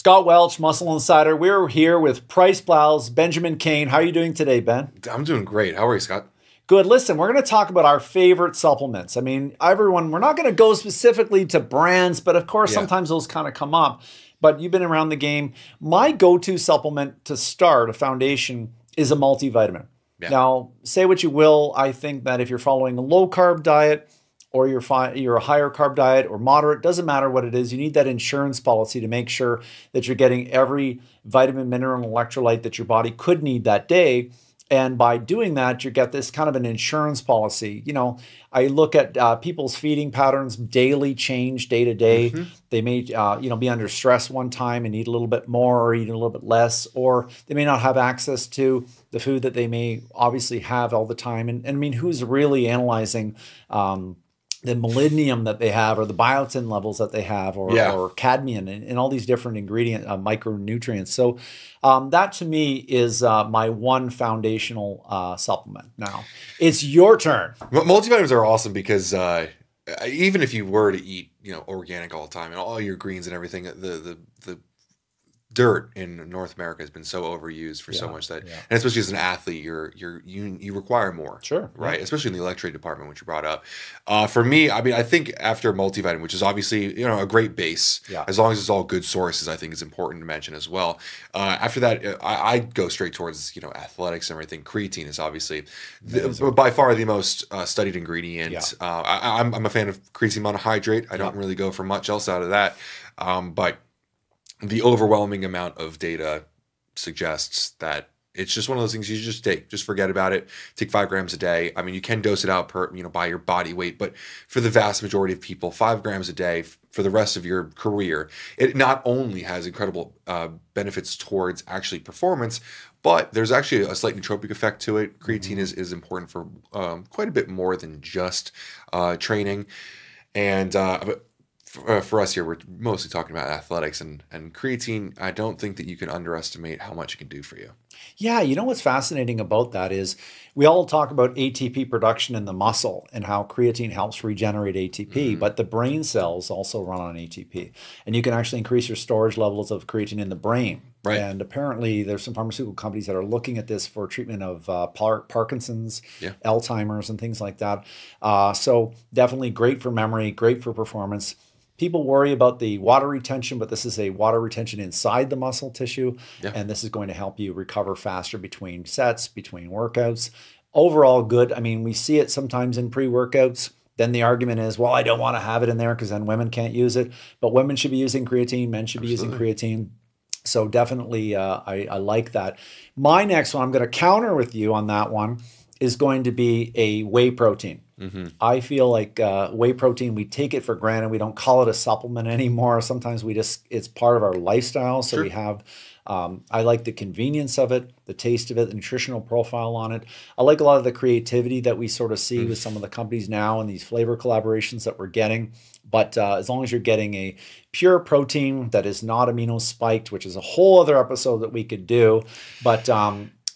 Scott Welch, Muscle Insider. We're here with PricePlow's Benjamin Kane. How are you doing today, Ben? I'm doing great. How are you, Scott? Good. Listen, we're going to talk about our favorite supplements. I mean, everyone, we're not going to go specifically to brands, but of course, sometimes those kind of come up. But you've been around the game. My go-to supplement to start, a foundation, is a multivitamin. Yeah. Now, say what you will. I think that if you're following a low-carb diet, or you're a higher carb diet or moderate, doesn't matter what it is, you need that insurance policy to make sure that you're getting every vitamin, mineral, and electrolyte that your body could need that day. And by doing that, you get this kind of an insurance policy. You know, I look at people's feeding patterns daily change day to day. They may, be under stress one time and eat a little bit more or eat a little bit less, or they may not have access to the food that they may obviously have all the time. And I mean, who's really analyzing the molybdenum that they have, or the biotin levels that they have, or cadmium, and all these different ingredient micronutrients. So that to me is my one foundational supplement. Now it's your turn. Multivitamins are awesome because even if you were to eat, organic all the time and all your greens and everything, the dirt in North America has been so overused for so much that, and especially as an athlete, you require more. Sure. Right. Especially in the electrolyte department, which you brought up. For me, I mean, I think after multivitamin, which is obviously, a great base, as long as it's all good sources, I think is important to mention as well. After that, I go straight towards, athletics and everything. Creatine is obviously by far the most studied ingredient. I'm a fan of creatine monohydrate. I don't really go for much else out of that. But the overwhelming amount of data suggests that it's just one of those things you just forget about it. Take 5 grams a day. I mean, you can dose it out per, by your body weight, but for the vast majority of people, 5 grams a day for the rest of your career, it not only has incredible benefits towards actually performance, but there's actually a slight nootropic effect to it. Creatine is important for quite a bit more than just training. And for us here, we're mostly talking about athletics, and creatine, I don't think that you can underestimate how much it can do for you. Yeah, you know what's fascinating about that is we all talk about ATP production in the muscle and how creatine helps regenerate ATP, but the brain cells also run on ATP. And you can actually increase your storage levels of creatine in the brain. Right. And apparently there's some pharmaceutical companies that are looking at this for treatment of Parkinson's, Alzheimer's, and things like that. So definitely great for memory, great for performance. People worry about the water retention, but this is a water retention inside the muscle tissue, and this is going to help you recover faster between sets, between workouts. Overall good. I mean, we see it sometimes in pre-workouts. Then the argument is, well, I don't want to have it in there because then women can't use it. But women should be using creatine, men should be using creatine. So definitely I like that. My next one, I'm going to counter with you on that one, is going to be a whey protein. I feel like whey protein, we take it for granted. We don't call it a supplement anymore. Sometimes it's part of our lifestyle. So we have, I like the convenience of it, the taste of it, the nutritional profile on it. I like a lot of the creativity that we sort of see with some of the companies now and these flavor collaborations that we're getting. But as long as you're getting a pure protein that is not amino spiked, which is a whole other episode that we could do. But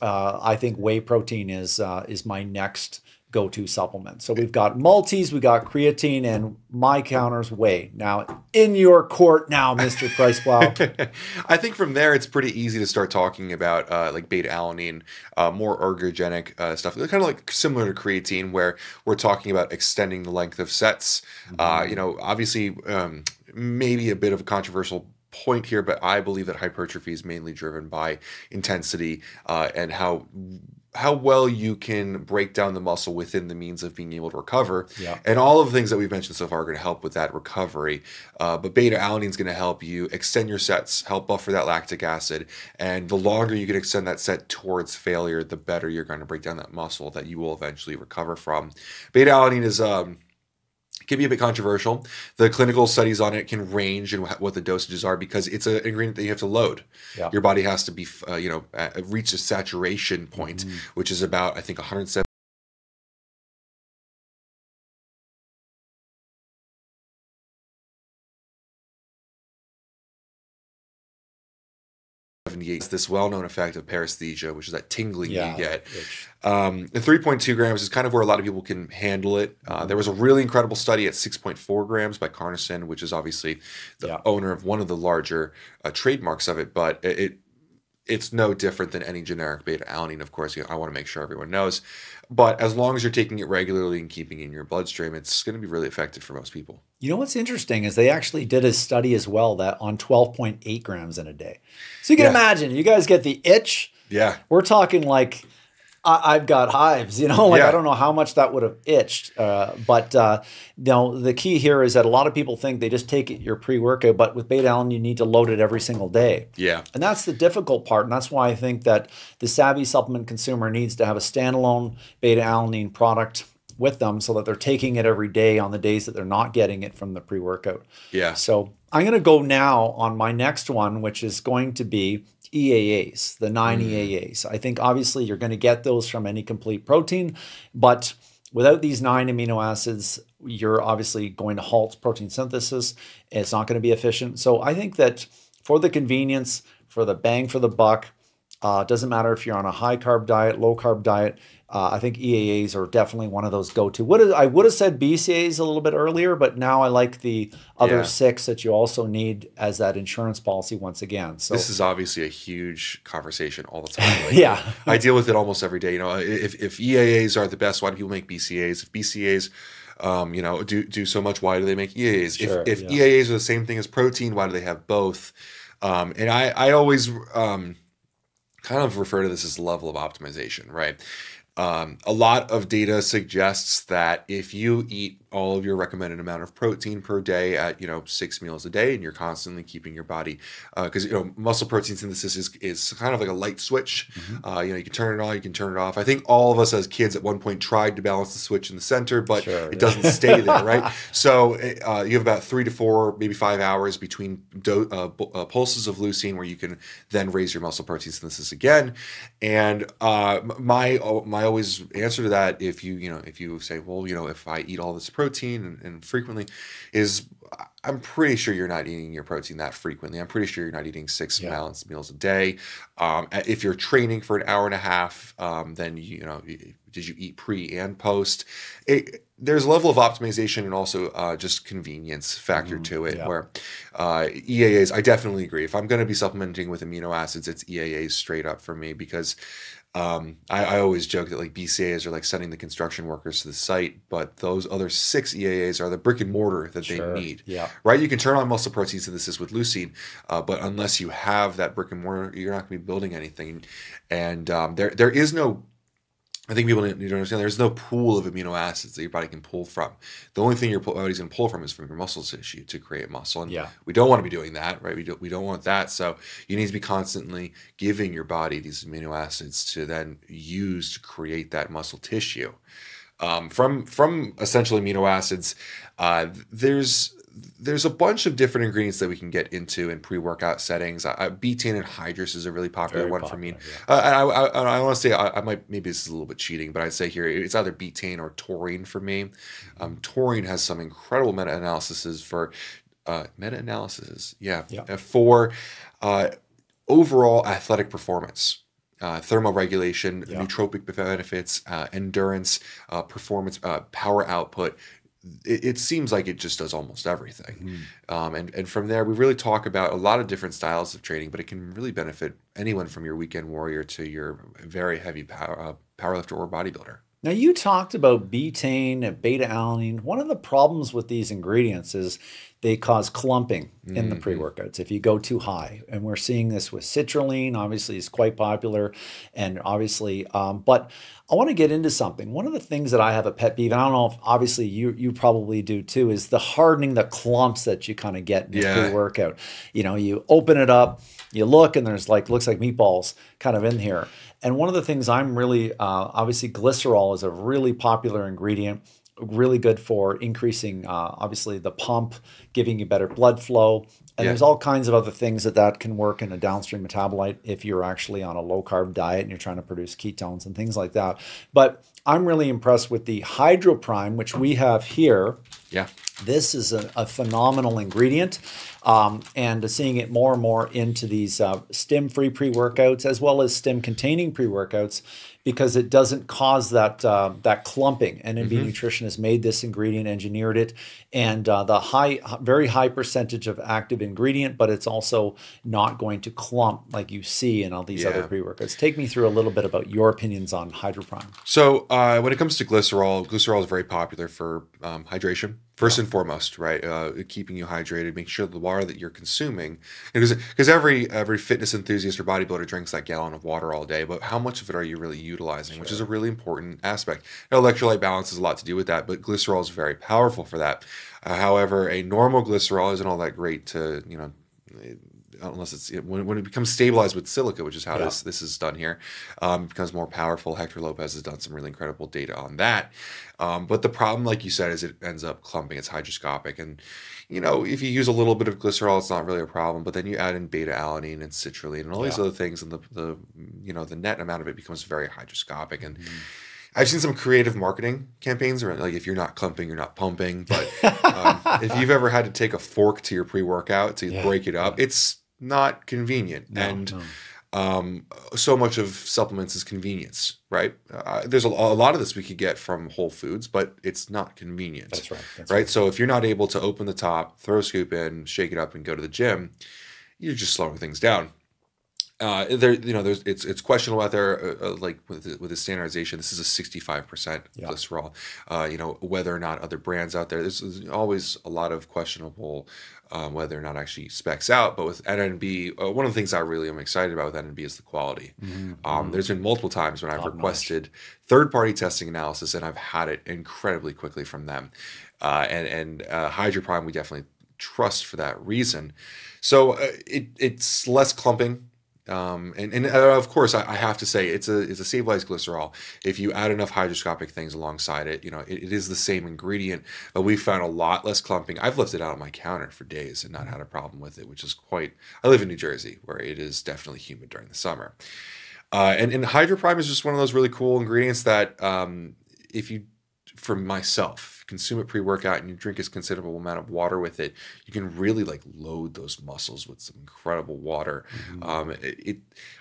I think whey protein is my next go-to supplement. So we've got multis, we got creatine, and my counter's whey. Now, in your court now, Mr. PricePlow. I think from there, it's pretty easy to start talking about like beta-alanine, more ergogenic stuff. They're kind of like similar to creatine, where we're talking about extending the length of sets. Obviously, maybe a bit of a controversial point here, but I believe that hypertrophy is mainly driven by intensity and how well you can break down the muscle within the means of being able to recover. And all of the things that we've mentioned so far are going to help with that recovery. But beta-alanine is going to help you extend your sets, help buffer that lactic acid. And the longer you can extend that set towards failure, the better you're going to break down that muscle that you will eventually recover from. Beta-alanine is can be a bit controversial. The clinical studies on it can range in what the dosages are because it's an ingredient that you have to load. Your body has to be, reach a saturation point, which is about, I think, 170. alleviates this well-known effect of paresthesia, which is that tingling you get. Which... And 3.2 grams is kind of where a lot of people can handle it. There was a really incredible study at 6.4 grams by Carnison, which is obviously the owner of one of the larger trademarks of it, but it's no different than any generic beta-alanine, of course. I want to make sure everyone knows. But as long as you're taking it regularly and keeping it in your bloodstream, it's going to be really effective for most people. You know what's interesting is they actually did a study as well that on 12.8 grams in a day. So you can imagine, you guys get the itch. Yeah. We're talking like... I've got hives, I don't know how much that would have itched. But the key here is that a lot of people think they just take your pre-workout, but with beta-alanine, you need to load it every single day. Yeah. And that's the difficult part. And that's why I think that the savvy supplement consumer needs to have a standalone beta-alanine product with them so that they're taking it every day on the days that they're not getting it from the pre-workout. Yeah. So I'm going to go now on my next one, which is going to be EAAs, the 9 EAAs. I think obviously you're going to get those from any complete protein, but without these 9 amino acids, you're obviously going to halt protein synthesis. It's not going to be efficient. So I think that for the convenience, for the bang for the buck, doesn't matter if you're on a high carb diet, low carb diet. I think EAAs are definitely one of those go-to. I would have said BCAAs a little bit earlier, but now I like the other 6 that you also need as that insurance policy once again. So this is obviously a huge conversation all the time. I deal with it almost every day. If EAAs are the best, why do people make BCAAs? If BCAAs, do so much, why do they make EAAs? Sure, if EAAs are the same thing as protein, why do they have both? And I always kind of refer to this as the level of optimization, right? A lot of data suggests that if you eat all of your recommended amount of protein per day at 6 meals a day, and you're constantly keeping your body, because muscle protein synthesis is kind of like a light switch. You can turn it on, you can turn it off. I think all of us as kids at one point tried to balance the switch in the center, but it doesn't stay there, right? So you have about 3 to 4, maybe 5 hours between pulses of leucine where you can then raise your muscle protein synthesis again. And my always answer to that, if you say, well, if I eat all this protein and frequently, is I'm pretty sure you're not eating your protein that frequently. I'm pretty sure you're not eating 6 balanced meals a day. If you're training for an hour and a half, then did you eat pre and post? There's a level of optimization and also just convenience factor to it, where EAAs, I definitely agree. If I'm going to be supplementing with amino acids, it's EAAs straight up for me, because I always joke that like BCAAs are like sending the construction workers to the site, but those other 6 EAAs are the brick and mortar that they need. Right? You can turn on muscle protein synthesis with leucine, but unless you have that brick and mortar, you're not going to be building anything. And there is no, I think people need to understand, there's no pool of amino acids that your body can pull from. The only thing your body's going to pull from is from your muscle tissue to create muscle. And we don't want to be doing that, right? We don't want that. So you need to be constantly giving your body these amino acids to then use to create that muscle tissue. From essential amino acids, there's a bunch of different ingredients that we can get into in pre-workout settings. Betaine anhydrous is a really popular one for me. I want to say, I might, maybe this is a little bit cheating, but I'd say here it's either betaine or taurine for me. Taurine has some incredible meta-analyses for for overall athletic performance. Thermoregulation, nootropic benefits, endurance, performance, power output. It seems like it just does almost everything. And from there, we really talk about a lot of different styles of training, but it can really benefit anyone from your weekend warrior to your very heavy powerlifter or bodybuilder. Now, you talked about betaine and beta-alanine. One of the problems with these ingredients is they cause clumping in the pre-workouts if you go too high. And we're seeing this with citrulline, obviously, is quite popular. And obviously, but I want to get into something. One of the things that I have a pet peeve, and I don't know if obviously you probably do too, is the hardening, the clumps that you kind of get in the pre-workout. You open it up, you look, and there's looks like meatballs kind of in here. And one of the things I'm really, obviously glycerol is a really popular ingredient, really good for increasing, obviously, the pump, giving you better blood flow. And there's all kinds of other things that can work in a downstream metabolite if you're actually on a low-carb diet and you're trying to produce ketones and things like that. But I'm really impressed with the HydroPrime, which we have here. Yeah. This is a phenomenal ingredient, and seeing it more and more into these stim-free pre-workouts as well as stim-containing pre-workouts, because it doesn't cause that that clumping. NNB Nutrition has made this ingredient, engineered it, and the very high percentage of active ingredient, but it's also not going to clump like you see in all these other pre-workouts. Take me through a little bit about your opinions on HydroPrime. So when it comes to glycerol is very popular for hydration. First and foremost, right? Keeping you hydrated, making sure the water that you're consuming, because every fitness enthusiast or bodybuilder drinks that gallon of water all day, but how much of it are you really utilizing, which is a really important aspect. Electrolyte balance has a lot to do with that, but glycerol is very powerful for that. However, a normal glycerol isn't all that great to, unless it's when it becomes stabilized with silica, which is how this is done here, it becomes more powerful. Hector Lopez has done some really incredible data on that. But the problem, like you said, is it ends up clumping. It's hygroscopic. And, if you use a little bit of glycerol, it's not really a problem. But then you add in beta-alanine and citrulline and all these other things, and the net amount of it becomes very hygroscopic. And I've seen some creative marketing campaigns around, like, if you're not clumping, you're not pumping. But if you've ever had to take a fork to your pre-workout to break it up, it's not convenient. So much of supplements is convenience, right? There's a lot of this we could get from Whole Foods, but it's not convenient. That's right. Right. So if you're not able to open the top, throw a scoop in, shake it up, and go to the gym, you're just slowing things down. It's questionable out there, like with the standardization. This is a 65% glycerol. Whether or not other brands out there, there's always a lot of questionable whether or not actually specs out. But with NNB, one of the things I really am excited about with NNB is the quality. There's been multiple times when I've requested third-party testing analysis, and I've had it incredibly quickly from them. And HydroPrime we definitely trust for that reason. So it's less clumping. And of course, I have to say it's a stabilized glycerol. If you add enough hygroscopic things alongside it, it is the same ingredient, but we found a lot less clumping. I've left it out on my counter for days and not had a problem with it, which is I live in New Jersey, where it is definitely humid during the summer. And HydroPrime is just one of those really cool ingredients that for myself, consume it pre-workout and you drink a considerable amount of water with it, you can really load those muscles with some incredible water.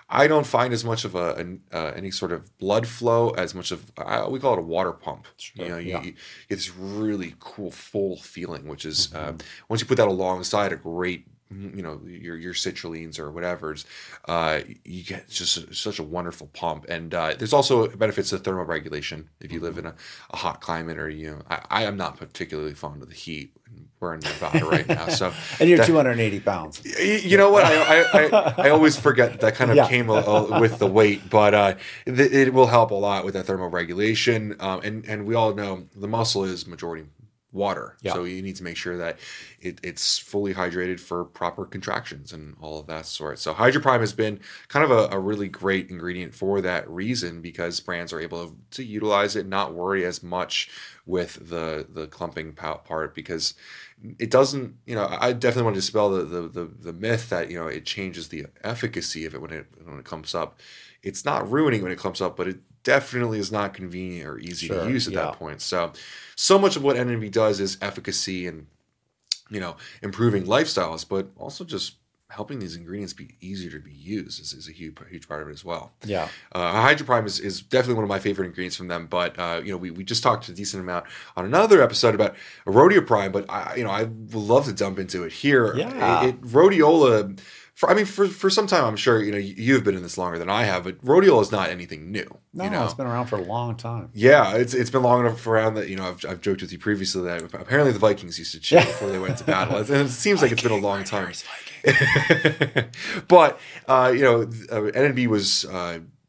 I don't find as much of any sort of blood flow as much of we call it a water pump. You get this really cool full feeling, which is once you put that alongside a great your citrulines or whatever's, you get just such a wonderful pump. And there's also benefits to thermoregulation if you live in a hot climate, or I am not particularly fond of the heat. We're in Nevada right now, so and you're 280 pounds. You know what? I always forget that kind of came with the weight, but it will help a lot with that thermoregulation. And we all know the muscle is majority water, so you need to make sure that it's fully hydrated for proper contractions and all of that sort. So HydroPrime has been kind of a really great ingredient for that reason, because brands are able to utilize it, not worry as much with the clumping part, because it doesn't. I definitely want to dispel the myth that it changes the efficacy of it when it clumps up. It's not ruining when it clumps up, but it definitely is not convenient or easy to use at that point. So much of what NNB does is efficacy and improving lifestyles, but also just helping these ingredients be easier to be used is a huge part of it as well. HydroPrime is definitely one of my favorite ingredients from them, but we just talked a decent amount on another episode about Rhodioprime, but I would love to dump into it here. Rhodiola, for some time, I'm sure you've been in this longer than I have, but rhodiola is not anything new. No, it's been around for a long time. Yeah, it's been long enough around that I've joked with you previously that apparently the Vikings used to cheat before they went to battle, and it seems like it's been a long time. But NNB was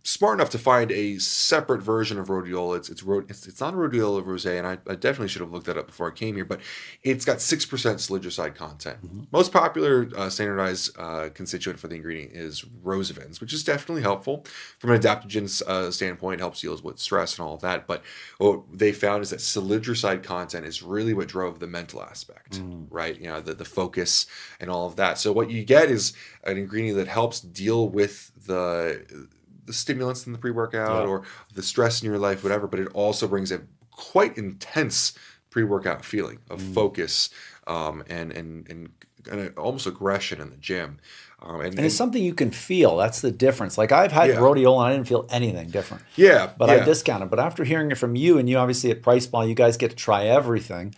smart enough to find a separate version of rhodiola. It's not a rhodiola rosé, and I definitely should have looked that up before I came here, but it's got 6% salidroside content. Most popular standardized constituent for the ingredient is rosavins, which is definitely helpful from an adaptogen standpoint. It helps deal with stress and all of that, but what they found is that salidroside content is really what drove the mental aspect, right? The focus and all of that. So what you get is an ingredient that helps deal with the stimulants in the pre-workout or the stress in your life, whatever, but it also brings a quite intense pre-workout feeling of focus and kind of almost aggression in the gym. And it's something you can feel. That's the difference. Like I've had rhodiola and I didn't feel anything different. Yeah. But I discounted. But after hearing it from you, and you obviously at PricePlow, you guys get to try everything.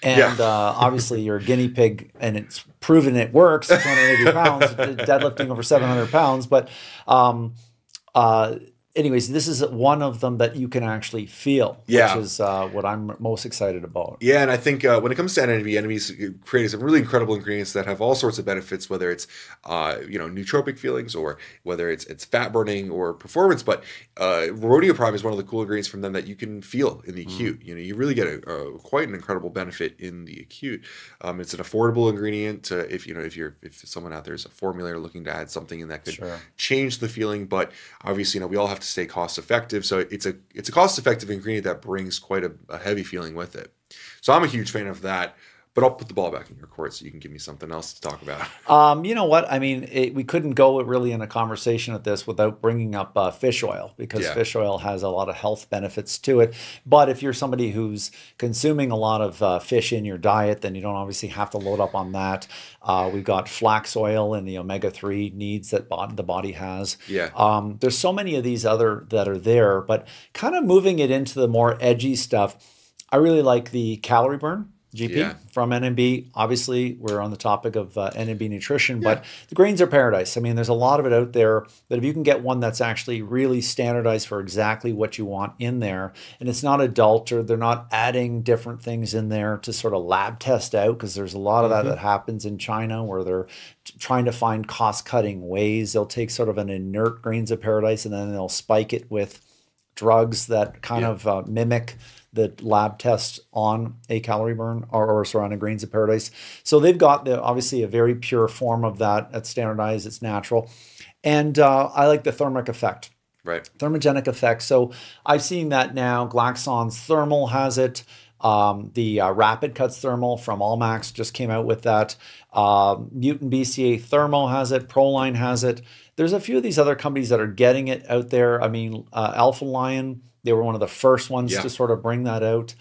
And obviously you're a guinea pig and it's proven it works. 280 pounds, deadlifting over 700 pounds. But anyways, this is one of them that you can actually feel, which is what I'm most excited about. Yeah, and I think when it comes to NNB's creating some really incredible ingredients that have all sorts of benefits, whether it's nootropic feelings or whether it's fat burning or performance. But Rhodioprime is one of the cool ingredients from them that you can feel in the acute. You really get quite an incredible benefit in the acute. It's an affordable ingredient. If someone out there is a formulator looking to add something in that could change the feeling, but obviously we all have to stay cost effective. So it's a cost effective ingredient that brings quite a heavy feeling with it. So I'm a huge fan of that. But I'll put the ball back in your court so you can give me something else to talk about. You know what? I mean, we couldn't go really in a conversation at this without bringing up fish oil, because fish oil has a lot of health benefits to it. But if you're somebody who's consuming a lot of fish in your diet, then you don't obviously have to load up on that. We've got flax oil and the omega-3 needs that the body has. There's so many of these other that are there, but kind of moving it into the more edgy stuff, I really like the CalorieBurn GP from NNB. Obviously, we're on the topic of NNB Nutrition, but the grains are paradise. I mean, there's a lot of it out there, but if you can get one that's actually really standardized for exactly what you want in there, and it's not adulterated, they're not adding different things in there to sort of lab test out, because there's a lot of that happens in China where they're trying to find cost-cutting ways. They'll take sort of an inert grains of paradise and then they'll spike it with drugs that kind of mimic the lab tests on a CalorieBurn or on a grains of paradise. So they've got obviously a very pure form of that. It's standardized, it's natural. And I like the thermic effect. Thermogenic effect. So I've seen that now. Glaxon's Thermal has it. The Rapid Cuts Thermal from Allmax just came out with that. Mutant BCA Thermo has it. Proline has it. There's a few of these other companies that are getting it out there. I mean, Alpha Lion, they were one of the first ones to sort of bring that out.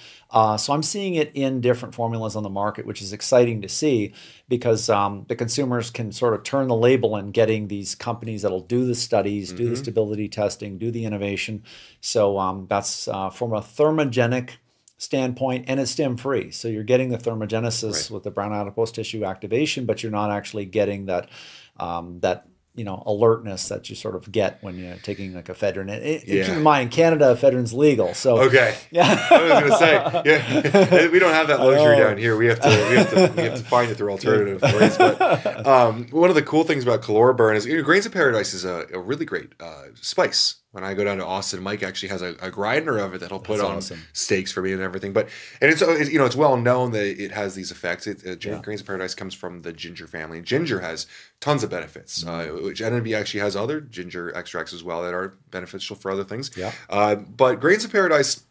So I'm seeing it in different formulas on the market, which is exciting to see, because the consumers can sort of turn the label and getting these companies that'll do the studies, do the stability testing, do the innovation. So that's from a thermogenic standpoint, and it's stim-free. So you're getting the thermogenesis with the brown adipose tissue activation, but you're not actually getting that alertness that you sort of get when you're taking like ephedrine. Keep in mind, in Canada, ephedrine's legal. So I was going to say, we don't have that luxury down here. We have to find it through alternative ways. But one of the cool things about CalorieBurn is Grains of Paradise is a really great spice. When I go down to Austin, Mike actually has a grinder of it that he'll put on steaks for me and everything. But it's well known that it has these effects. Grains of Paradise comes from the ginger family. Ginger has tons of benefits, which NNB actually has other ginger extracts as well that are beneficial for other things. But Grains of Paradise,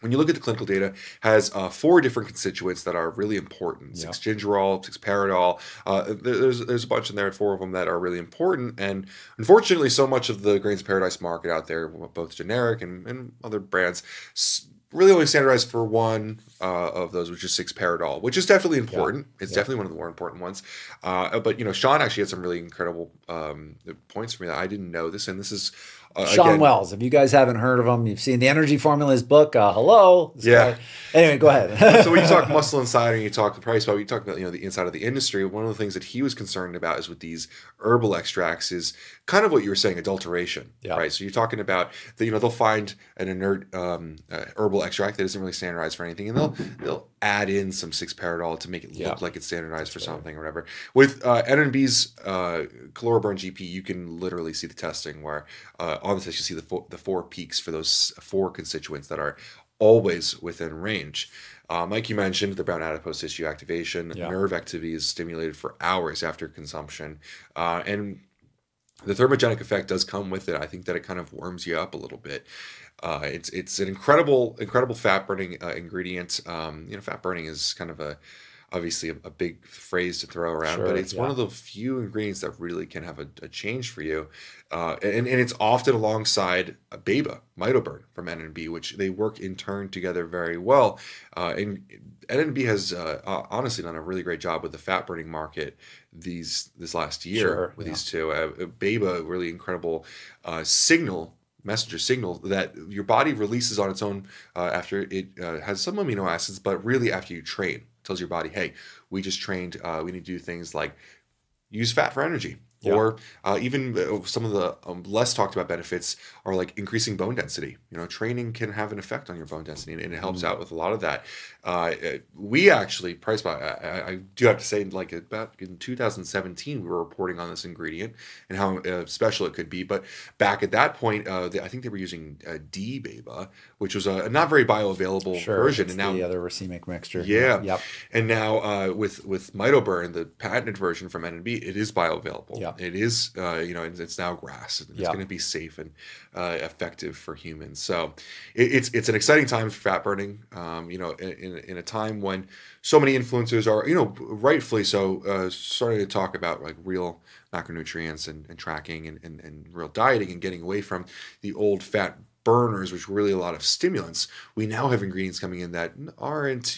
when you look at the clinical data, has 4 different constituents that are really important. 6-gingerol, 6-paradol. There's a bunch in there, 4 of them that are really important. And unfortunately, so much of the Grains of Paradise market out there, both generic and other brands, really only standardized for one of those, which is 6-paradol, which is definitely important. It's definitely one of the more important ones. But Sean actually had some really incredible points for me that I didn't know this, and this is Sean Wells. If you guys haven't heard of him, you've seen the Energy Formulas book. Hello. Guy. Anyway, go ahead. So when you talk Muscle Insider and you talk the PricePlow, you talk about the inside of the industry. One of the things that he was concerned about is with these herbal extracts is kind of what you were saying, adulteration, right? So you're talking about they'll find an inert herbal extract that isn't really standardized for anything, and they'll add in some 6-paradol to make it look like it's standardized for something or whatever. With NNB's CalorieBurn GP, you can literally see the testing where on the test you see the 4 peaks for those 4 constituents that are always within range. Like you mentioned, the brown adipose tissue activation, nerve activity is stimulated for hours after consumption, and the thermogenic effect does come with it. I think that it kind of warms you up a little bit. It's an incredible fat burning ingredient. Fat burning is kind of obviously a big phrase to throw around, Sure, but it's one of the few ingredients that really can have a change for you. And it's often alongside a BABA, Mitoburn from NNB, which they work in turn together very well. And NNB has honestly done a really great job with the fat burning market this last year with these two. BABA, really incredible messenger signal that your body releases on its own after it has some amino acids, but really after you train. It tells your body, hey, we just trained. We need to do things like use fat for energy. Yeah. Or even some of the less talked about benefits are like increasing bone density. Training can have an effect on your bone density, and it helps out with a lot of that. We actually, PricePlow, I do have to say, like about in 2017, we were reporting on this ingredient and how special it could be. But back at that point, I think they were using D-BABA, which was a not very bioavailable version. And now the other racemic mixture. Yeah. Yep. And now with Mitoburn, the patented version from NNB, it is bioavailable. Yeah. It is, it's now GRAS. It's going to be safe and effective for humans. So it's an exciting time for fat burning. In a time when so many influencers are, rightfully so, starting to talk about like real macronutrients and tracking and real dieting and getting away from the old fat burners, which were really a lot of stimulants. We now have ingredients coming in that aren't,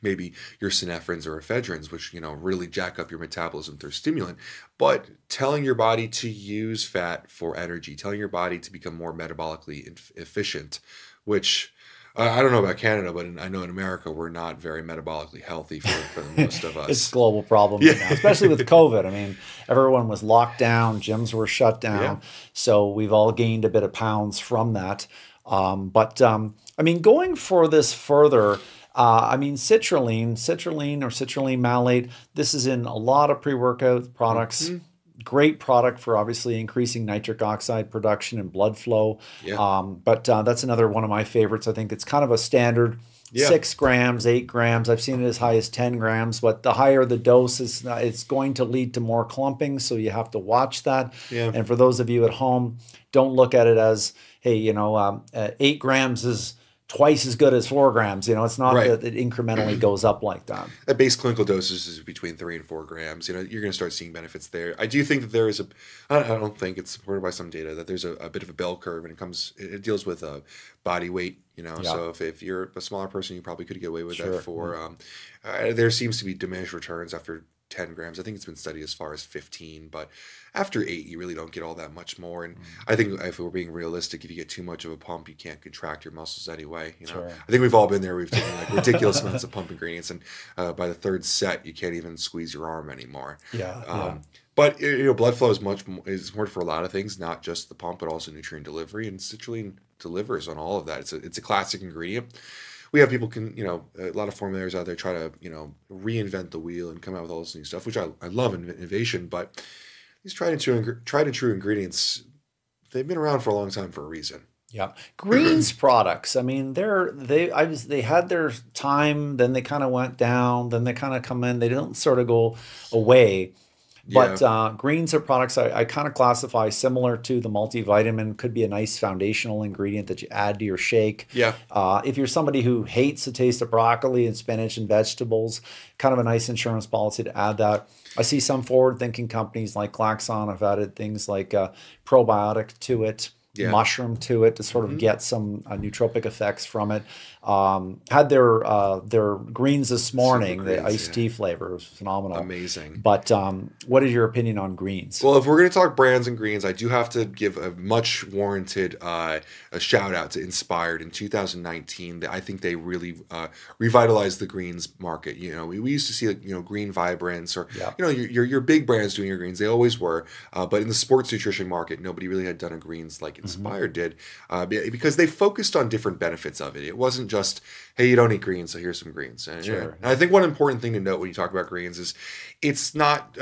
maybe your synephrines or ephedrins, which, really jack up your metabolism through stimulant, but telling your body to use fat for energy, telling your body to become more metabolically efficient, which I don't know about Canada, but I know in America, we're not very metabolically healthy for the most of us. It's a global problem right now, especially with COVID. I mean, everyone was locked down, gyms were shut down. So we've all gained a bit of pounds from that. But going for this further, citrulline or citrulline malate, this is in a lot of pre-workout products. Mm-hmm. Great product for obviously increasing nitric oxide production and blood flow. Yeah. But that's another one of my favorites. I think it's kind of a standard 6 grams, 8 grams. I've seen it as high as 10 grams, but the higher the dose is, it's going to lead to more clumping. So you have to watch that. Yeah. And for those of you at home, don't look at it as, hey, 8 grams is twice as good as 4 grams. It's not that it incrementally goes up like that. At base clinical doses is between 3 and 4 grams. You're going to start seeing benefits there. I do think that there is I don't think it's supported by some data, that there's a bit of a bell curve, and it deals with body weight. So if you're a smaller person, you probably could get away with that for, there seems to be diminished returns after 10 grams. I think it's been studied as far as 15, but after 8, you really don't get all that much more. And I think if we're being realistic, if you get too much of a pump, you can't contract your muscles anyway. I think we've all been there. We've taken like ridiculous amounts of pump ingredients, and by the 3rd set, you can't even squeeze your arm anymore. But blood flow is important for a lot of things, not just the pump, but also nutrient delivery. And citrulline delivers on all of that. It's a classic ingredient. We have people a lot of formulators out there try to, reinvent the wheel and come out with all this new stuff, which I love innovation, but these tried and true ingredients, they've been around for a long time for a reason. Yeah. Greens products, they had their time, then they kind of went down, then they kind of come in, they don't sort of go away. But greens are products I kind of classify similar to the multivitamin. Could be a nice foundational ingredient that you add to your shake. Yeah. If you're somebody who hates the taste of broccoli and spinach and vegetables, kind of a nice insurance policy to add that. I see some forward-thinking companies like Glaxon have added things like probiotic to it. Mushroom to it to sort of get some nootropic effects from it. Had their greens this morning. The iced tea flavor was phenomenal. Amazing. But what is your opinion on greens? Well, if we're going to talk brands and greens, I do have to give a much warranted a shout out to Inspired in 2019. I think they really revitalized the greens market. We used to see Green Vibrance or your big brands doing your greens. They always were. But in the sports nutrition market, nobody really had done a greens like Inspired did, because they focused on different benefits of it. It wasn't just, hey, you don't eat greens, so here's some greens. And I think one important thing to note when you talk about greens is it's not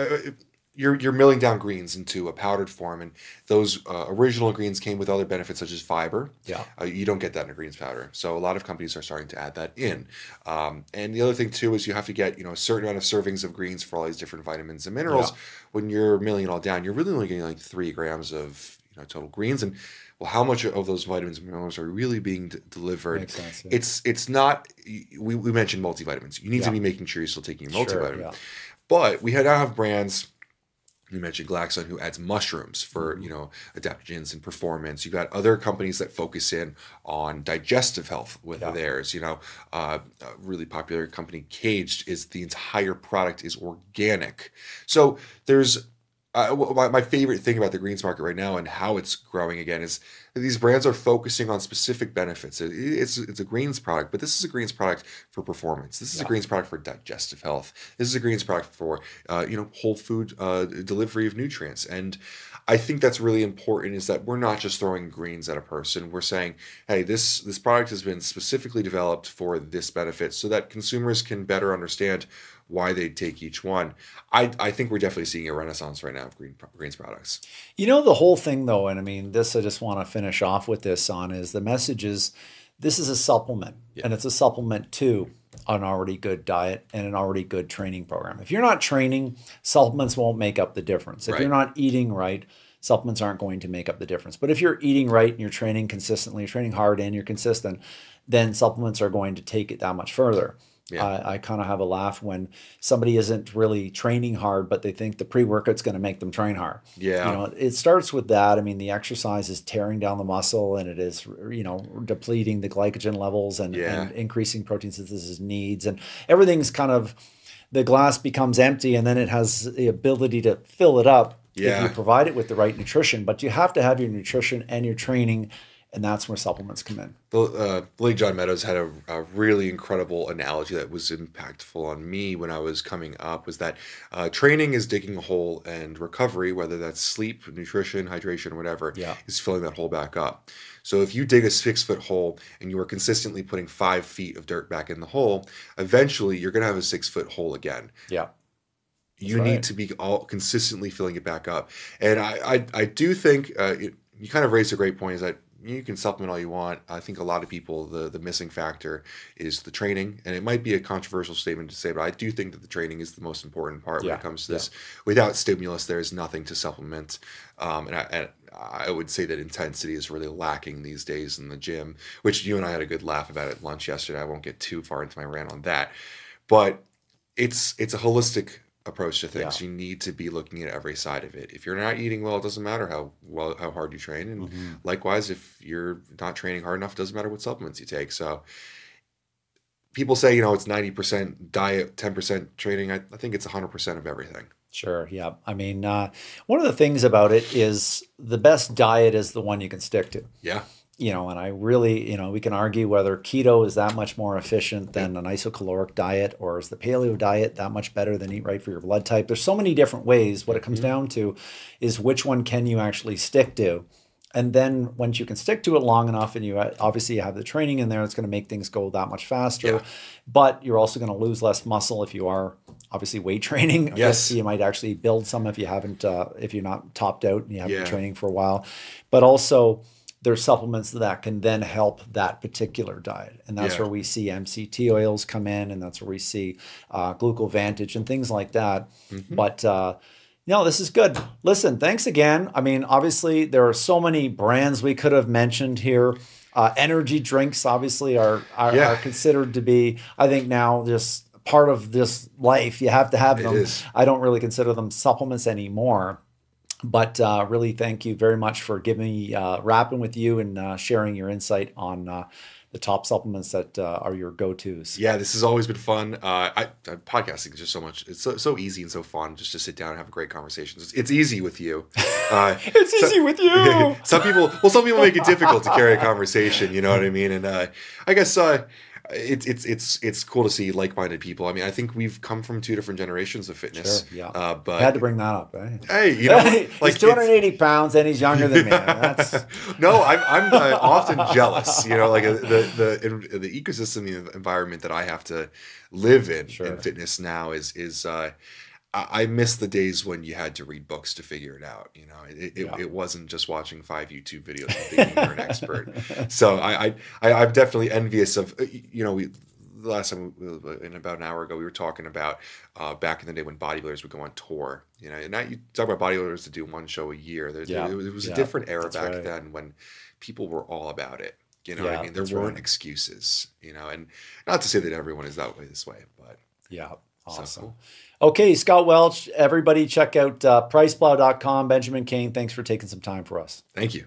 you're milling down greens into a powdered form, and those original greens came with other benefits such as fiber. Yeah. You don't get that in a greens powder, so a lot of companies are starting to add that in. And the other thing too is you have to get a certain amount of servings of greens for all these different vitamins and minerals. Yeah. When you're milling it all down, you're really only getting like 3 grams of total greens, and well, how much of those vitamins and minerals are really being delivered? Makes sense, yeah. It's not. We mentioned multivitamins. You need to be making sure you're still taking your multivitamin. Yeah. But we now have brands. You mentioned Glaxon, who adds mushrooms for adaptogens and performance. You've got other companies that focus in on digestive health with theirs. A really popular company, Caged, is the entire product is organic. So there's my favorite thing about the greens market right now and how it's growing again is that these brands are focusing on specific benefits. It's a greens product, but this is a greens product for performance. This is a greens product for digestive health. This is a greens product for whole food delivery of nutrients. And I think that's really important, is that we're not just throwing greens at a person. We're saying, hey, this product has been specifically developed for this benefit so that consumers can better understand why they take each one. I think we're definitely seeing a renaissance right now of greens products. The whole thing though, and I mean, this I just want to finish off with this on, is the message is this is a supplement, and it's a supplement to an already good diet and an already good training program. If you're not training, supplements won't make up the difference. If you're not eating right, supplements aren't going to make up the difference. But if you're eating right and you're training consistently, you're training hard and you're consistent, then supplements are going to take it that much further. Yeah. I kind of have a laugh when somebody isn't really training hard, but they think the pre-workout's going to make them train hard. Yeah. It starts with that. I mean, the exercise is tearing down the muscle, and it is, depleting the glycogen levels and increasing protein synthesis needs, and everything's kind of, the glass becomes empty, and then it has the ability to fill it up if you provide it with the right nutrition. But you have to have your nutrition and your training, and that's where supplements come in. Late John Meadows had a really incredible analogy that was impactful on me when I was coming up, was that training is digging a hole, and recovery, whether that's sleep, nutrition, hydration, whatever, is filling that hole back up. So if you dig a 6-foot hole and you are consistently putting 5 feet of dirt back in the hole, eventually you're going to have a 6-foot hole again. Yeah. You need to be consistently filling it back up. And I do think you kind of raised a great point, is that you can supplement all you want. I think a lot of people, the missing factor is the training. And it might be a controversial statement to say, but I do think that the training is the most important part when it comes to this. Without stimulus, there is nothing to supplement. And I would say that intensity is really lacking these days in the gym, which you and I had a good laugh about at lunch yesterday. I won't get too far into my rant on that. But it's a holistic approach to things. You need to be looking at every side of it. If you're not eating well, it doesn't matter how hard you train, and likewise, if you're not training hard enough, it doesn't matter what supplements you take. So people say it's 90% diet, 10% training. I think it's 100% of everything. Sure. Yeah. I mean, one of the things about it is the best diet is the one you can stick to. Yeah. And I really, we can argue whether keto is that much more efficient than an isocaloric diet, or is the paleo diet that much better than Eat Right for your blood type. There's so many different ways. What it comes down to is which one can you actually stick to. And then once you can stick to it long enough, and you obviously have the training in there, it's going to make things go that much faster. Yeah. But you're also going to lose less muscle if you are obviously weight training. Yes. You might actually build some if you haven't, if you're not topped out and you haven't been training for a while. But also, there's supplements that can then help that particular diet. And that's where we see MCT oils come in, and that's where we see Glucovantage and things like that. But this is good. Listen, thanks again. I mean, obviously, there are so many brands we could have mentioned here. Energy drinks, obviously, are considered to be, I think now, just part of this life. You have to have them. I don't really consider them supplements anymore. But really, thank you very much for giving me, rapping with you and sharing your insight on the top supplements that are your go-tos. Yeah, this has always been fun. Podcasting is just so much. It's so easy and so fun just to sit down and have a great conversation. It's easy with you. It's easy with you. Some people make it difficult to carry a conversation. You know what I mean? And I guess. It's cool to see like-minded people. I mean, I think we've come from 2 different generations of fitness. Sure, yeah. But I had to bring that up. Eh? Hey, he's 280 pounds and he's younger than me. That's... No, I'm often jealous. The ecosystem, the environment that I have to live in in fitness now is I miss the days when you had to read books to figure it out. You know, it wasn't just watching 5 YouTube videos and thinking you're an expert. So I'm definitely envious of, you know, the last time, in about an hour ago, we were talking about back in the day when bodybuilders would go on tour. You know, and now you talk about bodybuilders that do one show a year. It was a different era back then when people were all about it. You know what I mean? There weren't excuses, you know, and not to say that everyone is that way this way, but yeah. Awesome. So cool. Okay, Scott Welch, everybody check out PricePlow.com. Benjamin Kane, thanks for taking some time for us. Thank you.